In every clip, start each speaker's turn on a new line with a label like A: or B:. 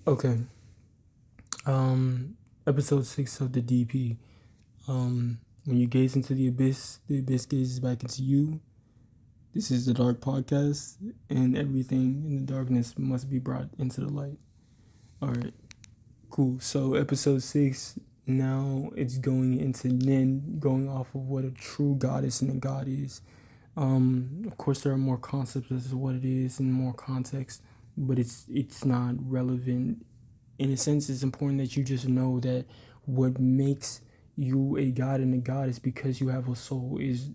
A: Okay. Episode 6 of the DP. When you gaze into the abyss gazes back into you. This is the Dark Podcast, and everything in the darkness must be brought into the light. All right, cool. So episode 6. Now it's going into Nin, going off of what a true goddess and a god is. Of course, there are more concepts as to what it is and more context, but it's not relevant. In a sense, it's important that you just know that what makes you a god and a goddess because you have a soul is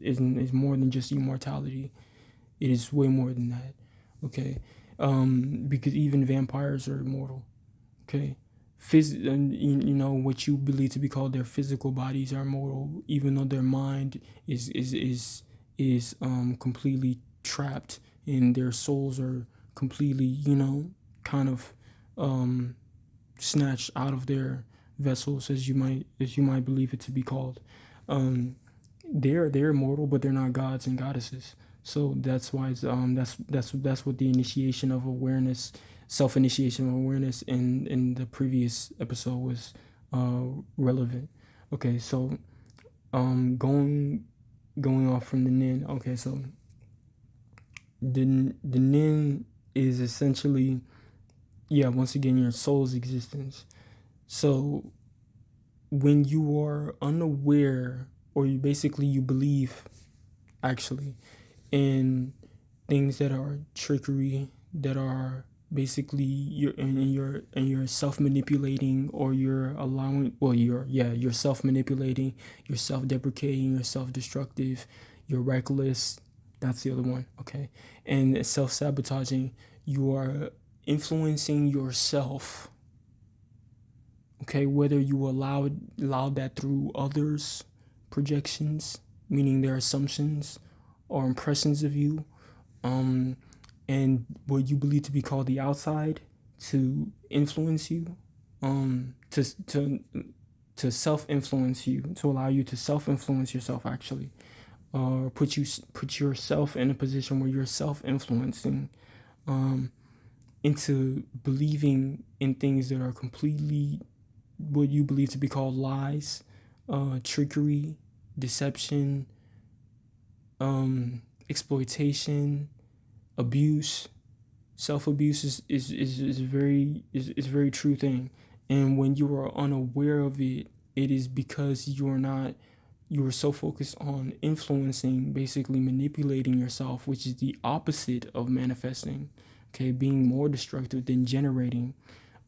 A: more than just immortality. It is way more than that. Okay, because even vampires are immortal. Okay, you know what you believe to be called their physical bodies are immortal, even though their mind is completely trapped, and their souls are completely kind of um snatched out of their vessels, as you might believe it to be called. Um, they're immortal, but they're not gods and goddesses. So that's why that's what the initiation of awareness, self initiation of awareness in the previous episode was relevant. Okay, so going off from the nin. Okay, so the nin is essentially, yeah, once again, your soul's existence. So when you are unaware, or you believe actually in things that are trickery, that are basically you're self manipulating, or you're allowing, well, you're self manipulating, you're self deprecating, you're self destructive, you're reckless. That's the other one. Okay, and self sabotaging. You are influencing yourself. Okay, whether you allow that through others' projections, meaning their assumptions or impressions of you, um, and what you believe to be called the outside to influence you, to self influence you, to allow you to self influence yourself actually, or put yourself in a position where you're self influencing, um, into believing in things that are completely what you believe to be called lies, trickery, deception, exploitation, abuse. Self abuse is a very true thing, and when you are unaware of it, it is because you are so focused on influencing, basically manipulating yourself, which is the opposite of manifesting. Okay, being more destructive than generating.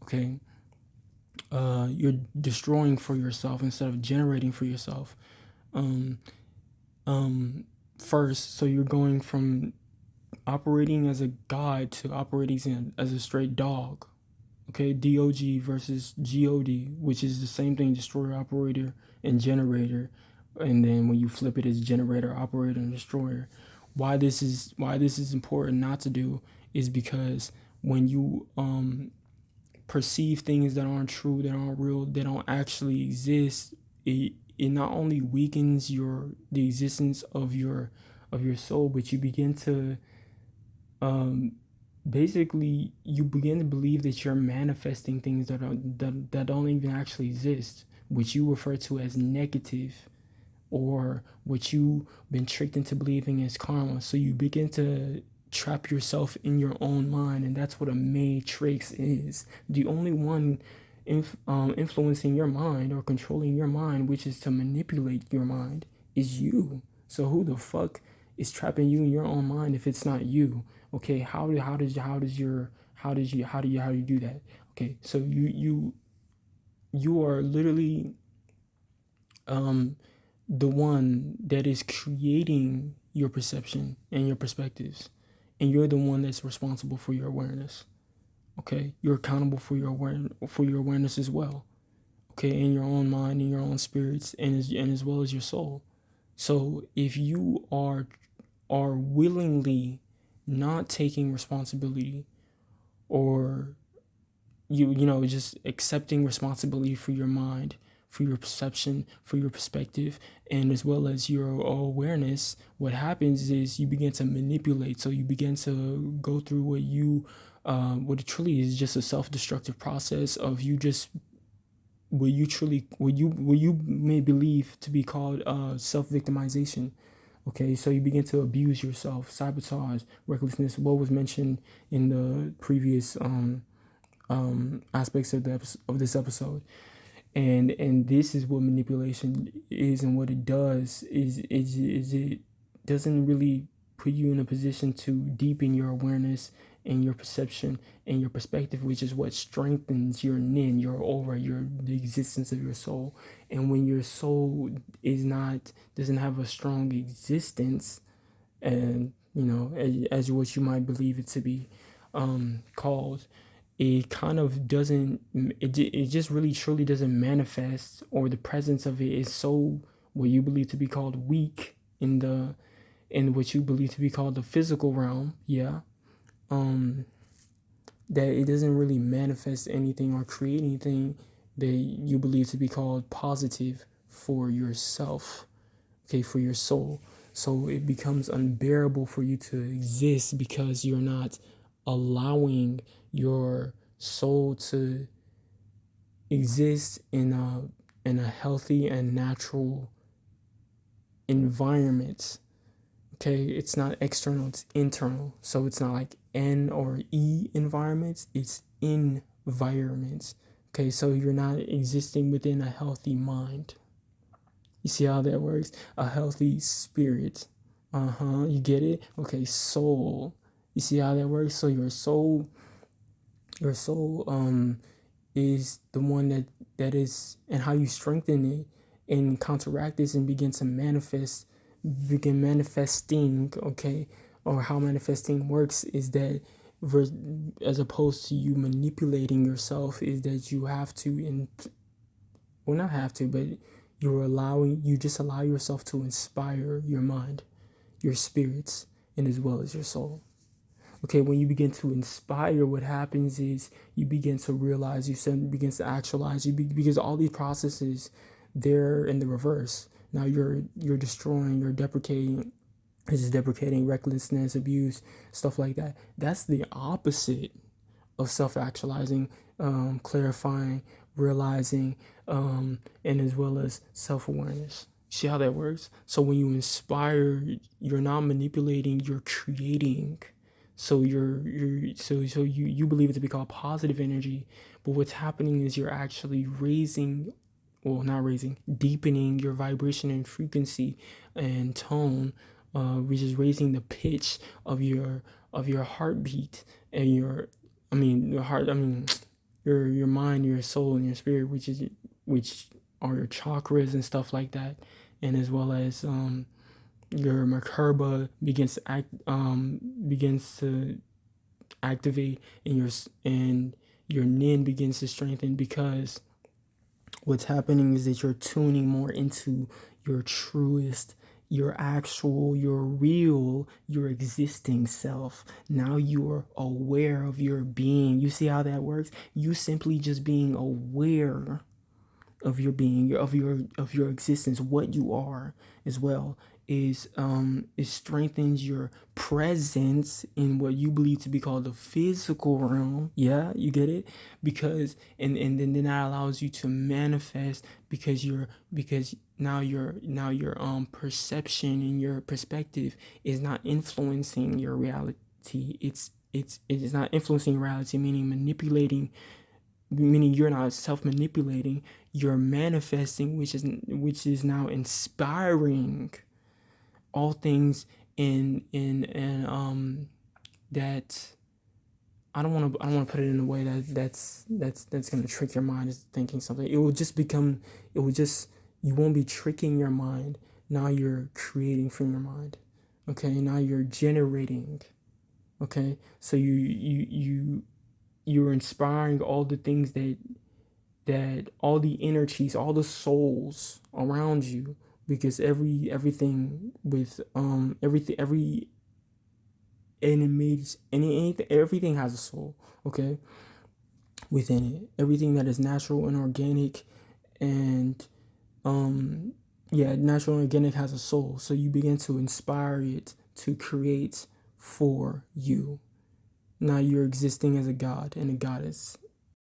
A: Okay, you're destroying for yourself instead of generating for yourself. Um, First, so you're going from operating as a god to operating as a straight dog. Okay, DOG versus GOD, which is the same thing, destroyer, operator, and generator. And then when you flip it, it's generator, operator, and destroyer. Why this is important not to do is because when you perceive things that aren't true, that aren't real, that don't actually exist, it not only weakens the existence of your soul, but you begin to um basically you begin to believe that you're manifesting things that don't even actually exist, which you refer to as negative, or what you've been tricked into believing as karma. So you begin to trap yourself in your own mind, and that's what a matrix is. The only one influencing your mind or controlling your mind, which is to manipulate your mind, is you. So who the fuck is trapping you in your own mind if it's not you? Okay, how do you do that? Okay, so you are literally um the one that is creating your perception and your perspectives, and you're the one that's responsible for your awareness. Okay, you're accountable for your awareness as well. Okay, in your own mind, in your own spirits, and as well as your soul. So if you are willingly not taking responsibility, or just accepting responsibility for your mind, for your perception, for your perspective, and as well as your awareness, what happens is you begin to manipulate. So you begin to go through what you what it truly is just a self-destructive process of you just what you may believe to be called self-victimization. Okay, so you begin to abuse yourself, sabotage, recklessness, what was mentioned in the previous aspects of this episode. And this is what manipulation is, and what it does is it doesn't really put you in a position to deepen your awareness and your perception and your perspective, which is what strengthens your nin, your aura, the existence of your soul. And when your soul doesn't have a strong existence, and as what you might believe it to be called, it kind of doesn't, it just really truly doesn't manifest, or the presence of it is so what you believe to be called weak in what you believe to be called the physical realm, that it doesn't really manifest anything or create anything that you believe to be called positive for yourself, okay, for your soul. So it becomes unbearable for you to exist because you're not allowing your soul to exist in a healthy and natural environment. Okay, it's not external, it's internal. So it's not like N or E environments, it's environments. Okay, so you're not existing within a healthy mind. You see how that works? A healthy spirit. You get it? Okay, soul. You see how that works? So your soul is the one that is, and how you strengthen it and counteract this and begin manifesting, okay? Or how manifesting works is that, as opposed to you manipulating yourself, is that you have to, not have to, but you just allow yourself to inspire your mind, your spirits, and as well as your soul. Okay, when you begin to inspire, what happens is you begin to realize, begins to actualize, because all these processes, they're in the reverse. Now you're destroying, you're deprecating, recklessness, abuse, stuff like that. That's the opposite of self-actualizing, clarifying, realizing, and as well as self-awareness. See how that works? So when you inspire, you're not manipulating, you're creating. So you believe it to be called positive energy, but what's happening is you're actually deepening your vibration and frequency and tone, which is raising the pitch of your heartbeat and your mind, your soul, and your spirit, which are your chakras and stuff like that, and as well as your Merkabah begins to activate, and your nin begins to strengthen, because what's happening is that you're tuning more into your truest, your actual, your real, your existing self. Now you're aware of your being. You see how that works? You simply just being aware of your being, of your existence, what you are as well, is it strengthens your presence in what you believe to be called the physical realm. Yeah, you get it? Because and then that allows you to manifest, because now your perception and your perspective is not influencing your reality. It is not influencing reality, meaning you're not self-manipulating, you're manifesting, which is now inspiring all things in that I don't want to put it in a way that's going to trick your mind into thinking something. You won't be tricking your mind. Now you're creating from your mind. Okay, now you're generating. Okay, so you're inspiring all the things that all the energies, all the souls around you, because everything with every everything has a soul, okay, within it. Everything that is natural and organic, and natural and organic has a soul. So you begin to inspire it to create for you. Now you're existing as a god and a goddess